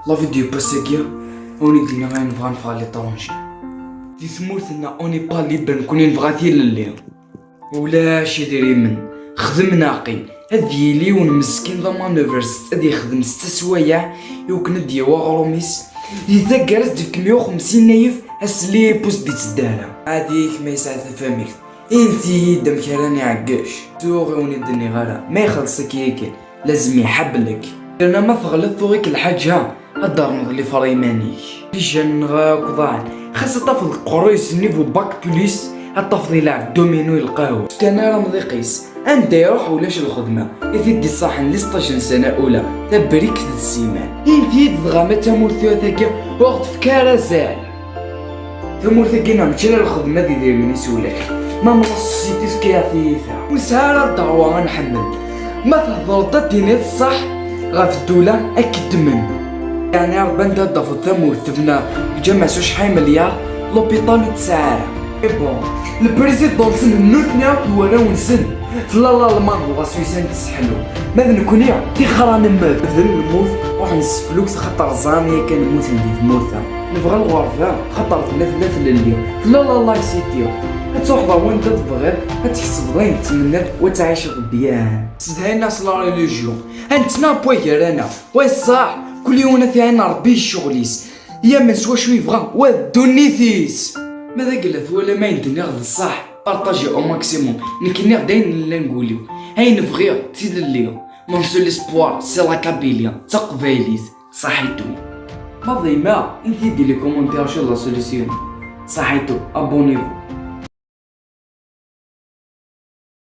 لا فيديو باسيكيا اوني دينا غير نبغى نفغى لي طونجي دي ثمورتنا اوني با ليبر نكوني نبغى ثيل الليل ولا شي ديري من خدم ناقي هذي لي ونمسكين ذا مانوفرز هذي يخدم 6 سوايع يوكن ديا وغروميس إذا جالس ديك 150 نايف هسلي بوس دي تدارا هاديك ما يساعد فاميك انتي دم كراني عقاش توغوني دني غالا ما يخلصك ياكل لازم يحبلك انا ما تغلط ثوغيك الحاجة الدار نغلي فريمانيك ليجان غاك ضاعن خاصة طفل القرويس نيفو باكتوليس الطفل يلعب دومينو يلقاو كان راه مضيقيس انت يروح ولاش الخدمة يفيدي صاحن لي 16 سنة اولى تبريك السيمان يفيد ضغامة تمور ثلاثة وقت فكارة زال تمور ثقينا متشرى الخدمة دي ديروني سولاك ما منصيتي سكياثيثا وسهارة الدعوة غنحمل ما تهضر دينيت الصح غاف الدولة اكيد من يعني ربان دادا في الثمور تبنى جمع شحال مليار لوبيطال تسعارة بون البريزيدون سن النوثنيا وراون سن لا المانغو غاسويسان تسحلو ماذا نكون يا دي خران الموت ماذا نموت واحد نسفلوك خاطر زامية كان نموت ندي في موثا نبغى الغرفة خاطر ثلاث لليوم لا يسيتيو هتوحضر وين تبغي هتحسب غير تمنى وتعيش غبيان سدها الناس لا ريليجيون هانتنا بويكر انا وي صح كل يوم ثاني ربي الشغليس يا من سوا شوي بغا ودونيثيس ماذا قلت ولا ما يندني غد الصح بارطاجي او ماكسيموم نكني غداين لا نقوليو هاي نبغي تزيد الليل مونسو ليسبوار سي لا كابيليا تقبايليت صحيتو ما ضيما انتي دير لي كومونتير شو لا سوليسيون صحيتو ابونيفو